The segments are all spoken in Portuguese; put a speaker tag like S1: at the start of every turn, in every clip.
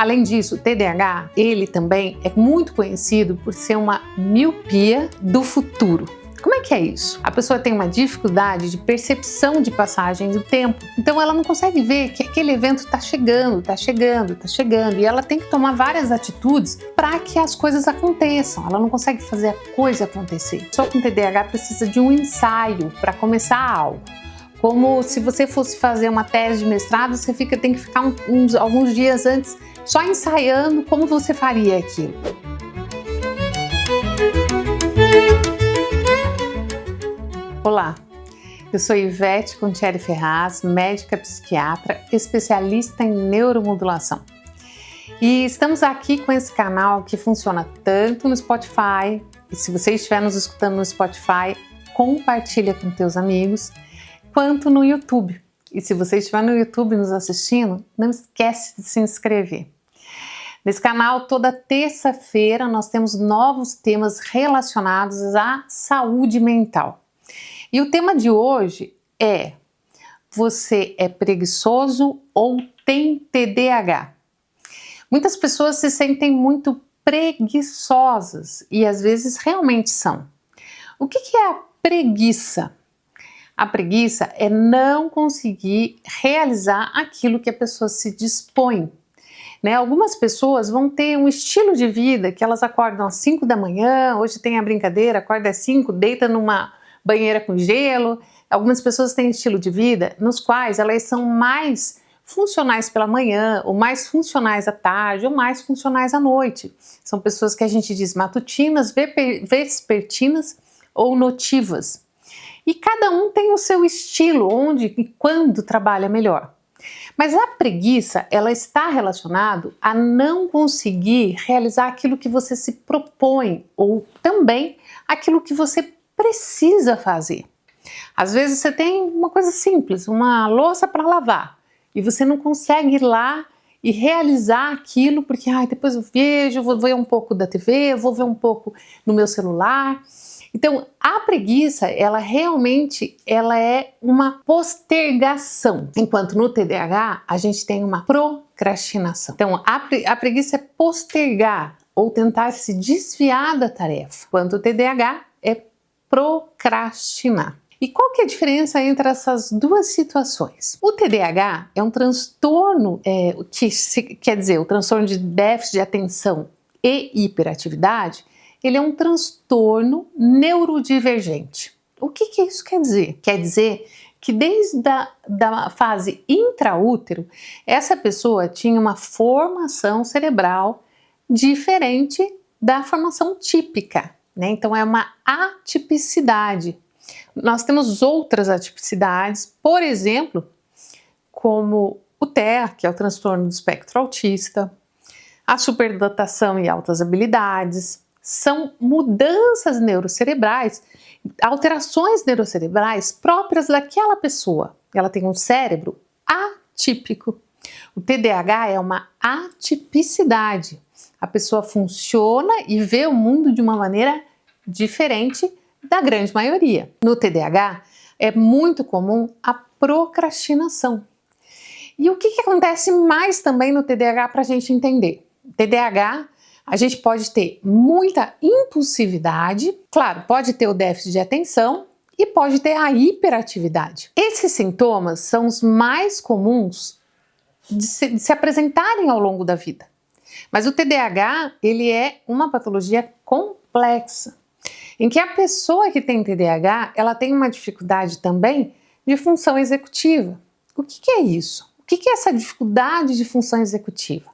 S1: Além disso, o TDAH, ele também é muito conhecido por ser uma miopia do futuro. Como é que é isso? A pessoa tem uma dificuldade de percepção de passagem do tempo. Então ela não consegue ver que aquele evento está chegando, e ela tem que tomar várias atitudes para que as coisas aconteçam. Ela não consegue fazer a coisa acontecer. Só com TDAH precisa de um ensaio para começar algo. Como se você fosse fazer uma tese de mestrado, você tem que ficar alguns dias antes só ensaiando como você faria aquilo. Olá, eu sou Ivete Contieri Ferraz, médica psiquiatra, especialista em neuromodulação. E estamos aqui com esse canal que funciona tanto no Spotify, e se você estiver nos escutando no Spotify, compartilha com teus amigos, quanto no YouTube. E se você estiver no YouTube nos assistindo, não esquece de se inscrever. Nesse canal, toda terça-feira, nós temos novos temas relacionados à saúde mental. E o tema de hoje é: você é preguiçoso ou tem TDAH? Muitas pessoas se sentem muito preguiçosas e às vezes realmente são. O que é a preguiça? A preguiça é não conseguir realizar aquilo que a pessoa se dispõe. Algumas pessoas vão ter um estilo de vida que elas acordam às 5 da manhã, hoje tem a brincadeira, acorda às 5, deita numa banheira com gelo. Algumas pessoas têm estilo de vida nos quais elas são mais funcionais pela manhã, ou mais funcionais à tarde, ou mais funcionais à noite. São pessoas que a gente diz matutinas, vespertinas ou notivas. E cada um tem o seu estilo, onde e quando trabalha melhor. Mas a preguiça, ela está relacionada a não conseguir realizar aquilo que você se propõe, ou também aquilo que você precisa fazer. Às vezes você tem uma coisa simples, uma louça para lavar, e você não consegue ir lá e realizar aquilo porque depois eu vejo, vou ver um pouco da TV, vou ver um pouco no meu celular. Então, a preguiça, ela realmente é uma postergação, enquanto no TDAH a gente tem uma procrastinação. Então, a preguiça é postergar ou tentar se desviar da tarefa, enquanto o TDAH é procrastinar. E qual que é a diferença entre essas duas situações? O TDAH é um transtorno, quer dizer, o transtorno de déficit de atenção e hiperatividade. Ele é um transtorno neurodivergente. O que isso quer dizer? Quer dizer que desde da fase intraútero, essa pessoa tinha uma formação cerebral diferente da formação típica, Então é uma atipicidade. Nós temos outras atipicidades, por exemplo, como o TEA, que é o transtorno do espectro autista, a superdotação e altas habilidades. São mudanças neurocerebrais, alterações neurocerebrais próprias daquela pessoa. Ela tem um cérebro atípico. O TDAH é uma atipicidade. A pessoa funciona e vê o mundo de uma maneira diferente da grande maioria. No TDAH é muito comum a procrastinação. E o que acontece mais também no TDAH para a gente entender? TDAH, a gente pode ter muita impulsividade, claro, pode ter o déficit de atenção e pode ter a hiperatividade. Esses sintomas são os mais comuns de se apresentarem ao longo da vida. Mas o TDAH, ele é uma patologia complexa, em que a pessoa que tem TDAH, ela tem uma dificuldade também de função executiva. O que é isso? O que é essa dificuldade de função executiva?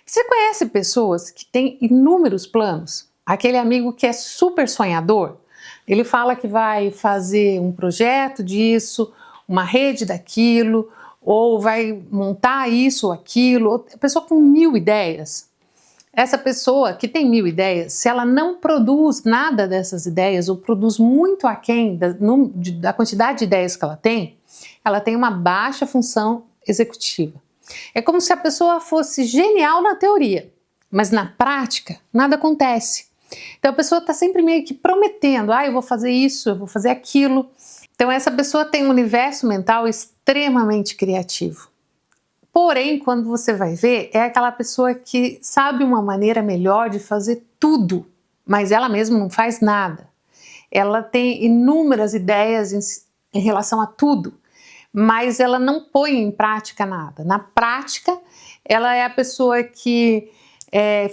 S1: Você conhece pessoas que têm inúmeros planos? Aquele amigo que é super sonhador, ele fala que vai fazer um projeto disso, uma rede daquilo, ou vai montar isso ou aquilo, a pessoa com 1000 ideias. Essa pessoa que tem 1000 ideias, se ela não produz nada dessas ideias, ou produz muito aquém da quantidade de ideias que ela tem uma baixa função executiva. É como se a pessoa fosse genial na teoria, mas na prática nada acontece. Então a pessoa está sempre meio que prometendo, eu vou fazer isso, eu vou fazer aquilo. Então essa pessoa tem um universo mental extremamente criativo. Porém, quando você vai ver, é aquela pessoa que sabe uma maneira melhor de fazer tudo, mas ela mesma não faz nada. Ela tem inúmeras ideias em relação a tudo, mas ela não põe em prática nada. Na prática, ela é a pessoa que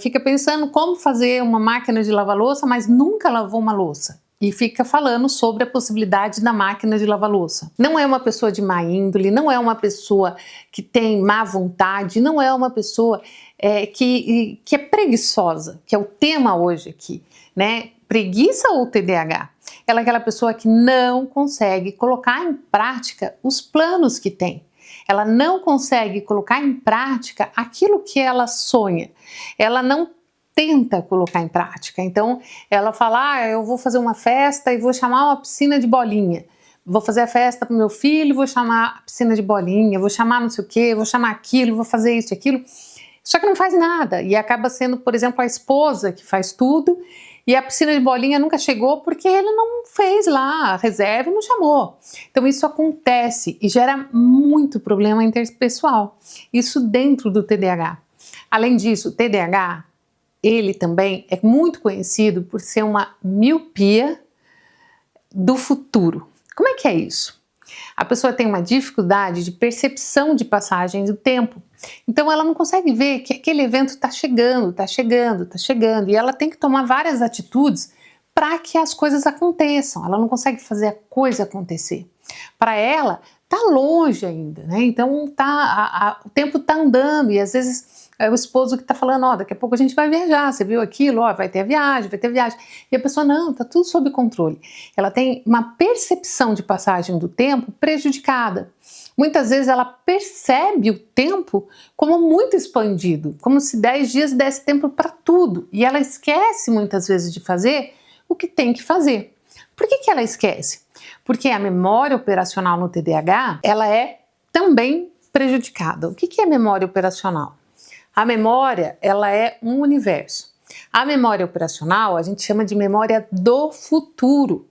S1: fica pensando como fazer uma máquina de lavar louça, mas nunca lavou uma louça. E fica falando sobre a possibilidade da máquina de lavar louça. Não é uma pessoa de má índole, não é uma pessoa que tem má vontade, não é uma pessoa que é preguiçosa, que é o tema hoje aqui, né? Preguiça ou TDAH? Ela é aquela pessoa que não consegue colocar em prática os planos que tem. Ela não consegue colocar em prática aquilo que ela sonha. Ela não tenta colocar em prática. Então, ela fala, eu vou fazer uma festa e vou chamar uma piscina de bolinha. Vou fazer a festa para o meu filho, vou chamar a piscina de bolinha, vou chamar não sei o quê, vou chamar aquilo, vou fazer isso e aquilo. Só que não faz nada e acaba sendo, por exemplo, a esposa que faz tudo e a piscina de bolinha nunca chegou porque ele não fez lá a reserva e não chamou. Então isso acontece e gera muito problema interpessoal. Isso dentro do TDAH. Além disso, o TDAH, ele também é muito conhecido por ser uma miopia do futuro. Como é que é isso? A pessoa tem uma dificuldade de percepção de passagem do tempo. Então ela não consegue ver que aquele evento está chegando, está chegando, está chegando. E ela tem que tomar várias atitudes para que as coisas aconteçam. Ela não consegue fazer a coisa acontecer. Para ela, está longe ainda, né? Então o tempo está andando e às vezes é o esposo que está falando, daqui a pouco a gente vai viajar, você viu aquilo, vai ter a viagem, vai ter a viagem. E a pessoa, não, está tudo sob controle. Ela tem uma percepção de passagem do tempo prejudicada. Muitas vezes ela percebe o tempo como muito expandido, como se 10 dias desse tempo para tudo. E ela esquece muitas vezes de fazer o que tem que fazer. Por que ela esquece? Porque a memória operacional no TDAH, ela é também prejudicada. O que é memória operacional? A memória, ela é um universo. A memória operacional, a gente chama de memória do futuro,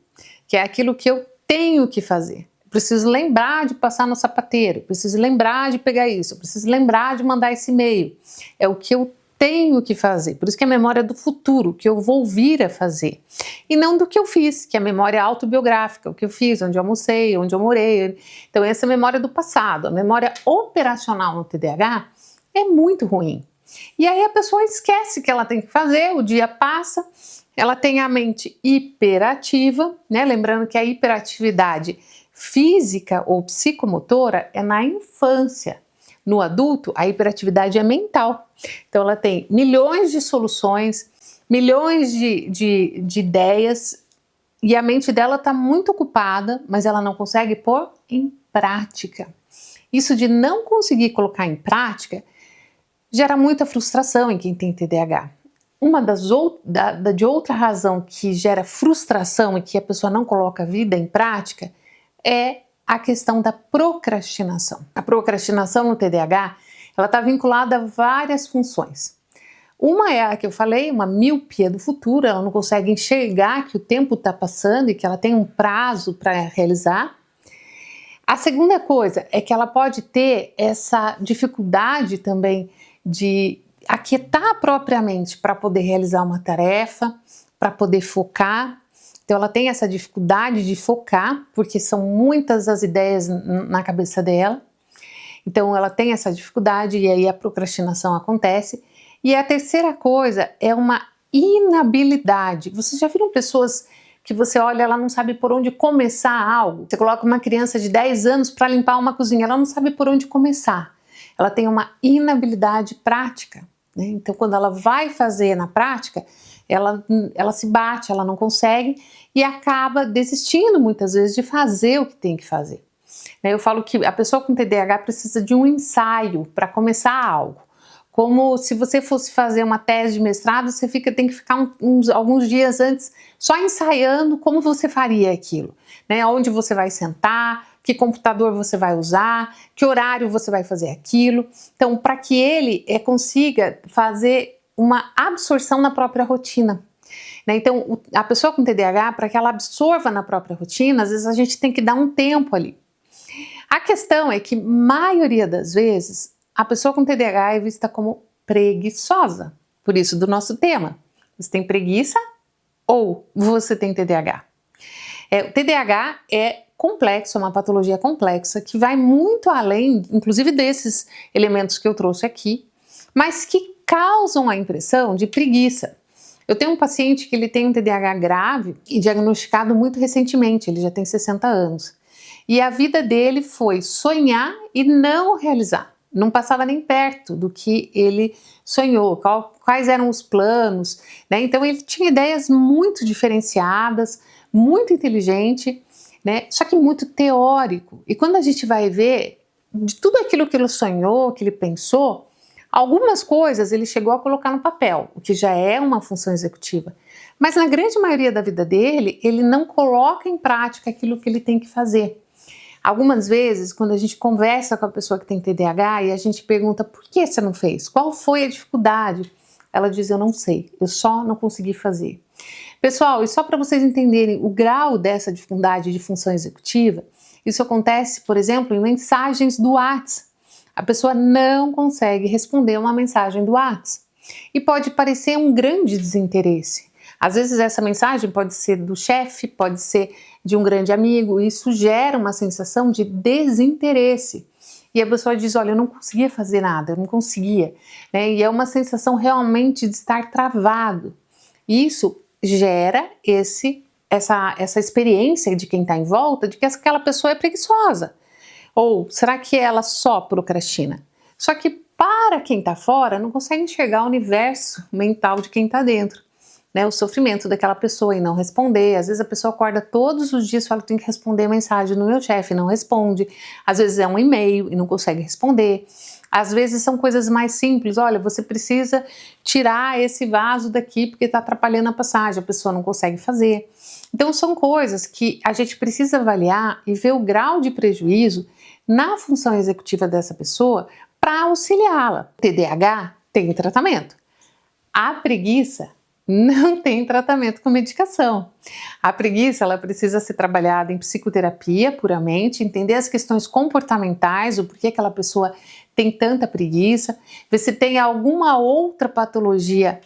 S1: que é aquilo que eu tenho que fazer. Eu preciso lembrar de passar no sapateiro, preciso lembrar de pegar isso, preciso lembrar de mandar esse e-mail. É o que eu tenho que fazer. Por isso que é a memória do futuro, que eu vou vir a fazer. E não do que eu fiz, que é a memória autobiográfica, o que eu fiz, onde eu almocei, onde eu morei. Então essa é a memória do passado. A memória operacional no TDAH é muito ruim. E aí a pessoa esquece que ela tem que fazer, o dia passa, ela tem a mente hiperativa, né? Lembrando que a hiperatividade física ou psicomotora é na infância. No adulto, a hiperatividade é mental. Então ela tem milhões de soluções, milhões de ideias e a mente dela está muito ocupada, mas ela não consegue pôr em prática. Isso de não conseguir colocar em prática gera muita frustração em quem tem TDAH. De outra razão que gera frustração e que a pessoa não coloca a vida em prática é a questão da procrastinação. A procrastinação no TDAH, ela está vinculada a várias funções. Uma é a que eu falei, uma miopia do futuro, ela não consegue enxergar que o tempo está passando e que ela tem um prazo para realizar. A segunda coisa é que ela pode ter essa dificuldade também de aquietar a própria mente para poder realizar uma tarefa, para poder focar. Então ela tem essa dificuldade de focar, porque são muitas as ideias na cabeça dela. Então ela tem essa dificuldade e aí a procrastinação acontece. E a terceira coisa é uma inabilidade. Vocês já viram pessoas que você olha, ela não sabe por onde começar algo? Você coloca uma criança de 10 anos para limpar uma cozinha, ela não sabe por onde começar. Ela tem uma inabilidade prática, né? Então quando ela vai fazer na prática, ela se bate, ela não consegue e acaba desistindo muitas vezes de fazer o que tem que fazer. Eu falo que a pessoa com TDAH precisa de um ensaio para começar algo. Como se você fosse fazer uma tese de mestrado, você tem que ficar alguns dias antes só ensaiando como você faria aquilo, né? Onde você vai sentar, que computador você vai usar, que horário você vai fazer aquilo. Então, para que ele consiga fazer uma absorção na própria rotina. Né? Então, a pessoa com TDAH, para que ela absorva na própria rotina, às vezes a gente tem que dar um tempo ali. A questão é que, maioria das vezes, a pessoa com TDAH é vista como preguiçosa. Por isso do nosso tema. Você tem preguiça ou você tem TDAH? O TDAH é complexo, é uma patologia complexa que vai muito além, inclusive desses elementos que eu trouxe aqui, mas que causam a impressão de preguiça. Eu tenho um paciente que ele tem um TDAH grave e diagnosticado muito recentemente, ele já tem 60 anos. E a vida dele foi sonhar e não realizar. Não passava nem perto do que ele sonhou, quais eram os planos, né? Então ele tinha ideias muito diferenciadas, muito inteligente, né? Só que muito teórico. E quando a gente vai ver de tudo aquilo que ele sonhou, que ele pensou, algumas coisas ele chegou a colocar no papel, o que já é uma função executiva. Mas na grande maioria da vida dele, ele não coloca em prática aquilo que ele tem que fazer. Algumas vezes, quando a gente conversa com a pessoa que tem TDAH e a gente pergunta por que você não fez? Qual foi a dificuldade? Ela diz, eu não sei, eu só não consegui fazer. Pessoal, e só para vocês entenderem o grau dessa dificuldade de função executiva, isso acontece, por exemplo, em mensagens do WhatsApp. A pessoa não consegue responder uma mensagem do WhatsApp. E pode parecer um grande desinteresse. Às vezes essa mensagem pode ser do chefe, pode ser de um grande amigo, e isso gera uma sensação de desinteresse. E a pessoa diz, olha, eu não conseguia fazer nada, eu não conseguia. Né? E é uma sensação realmente de estar travado. E isso gera essa experiência de quem está em volta de que aquela pessoa é preguiçosa. Ou será que ela só procrastina? Só que para quem está fora não consegue enxergar o universo mental de quem está dentro. Né, o sofrimento daquela pessoa em não responder. Às vezes a pessoa acorda todos os dias e fala, tem que responder a mensagem no meu chefe, não responde. Às vezes é um e-mail e não consegue responder. Às vezes são coisas mais simples, olha, você precisa tirar esse vaso daqui porque está atrapalhando a passagem, a pessoa não consegue fazer. Então são coisas que a gente precisa avaliar e ver o grau de prejuízo na função executiva dessa pessoa para auxiliá-la. O TDAH tem tratamento. A preguiça não tem tratamento com medicação. A preguiça, ela precisa ser trabalhada em psicoterapia puramente, entender as questões comportamentais, o porquê aquela pessoa tem tanta preguiça, ver se tem alguma outra patologia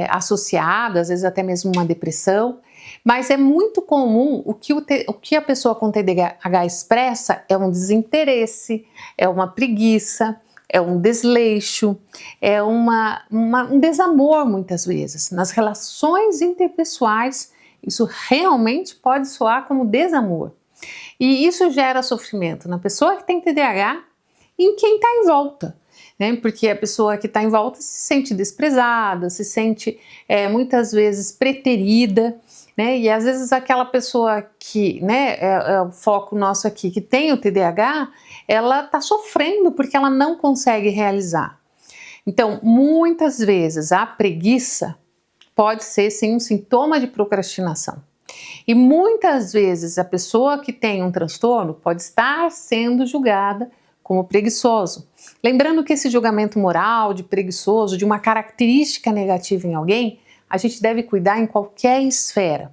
S1: associada, às vezes até mesmo uma depressão. Mas é muito comum o que a pessoa com TDAH expressa é um desinteresse, é uma preguiça, é um desleixo, é um desamor muitas vezes. Nas relações interpessoais, isso realmente pode soar como desamor. E isso gera sofrimento na pessoa que tem TDAH e em quem está em volta. Né? Porque a pessoa que está em volta se sente desprezada, se sente muitas vezes preterida. Né? E às vezes aquela pessoa que, né, é o foco nosso aqui, que tem o TDAH, ela está sofrendo porque ela não consegue realizar. Então, muitas vezes a preguiça pode ser sim um sintoma de procrastinação. E muitas vezes a pessoa que tem um transtorno pode estar sendo julgada como preguiçoso. Lembrando que esse julgamento moral de preguiçoso, de uma característica negativa em alguém, a gente deve cuidar em qualquer esfera.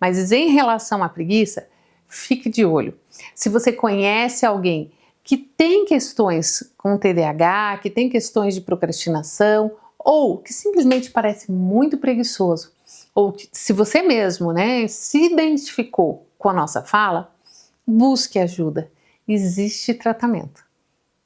S1: Mas em relação à preguiça, fique de olho. Se você conhece alguém que tem questões com TDAH, que tem questões de procrastinação, ou que simplesmente parece muito preguiçoso, ou que, se você mesmo, né, se identificou com a nossa fala, busque ajuda. Existe tratamento.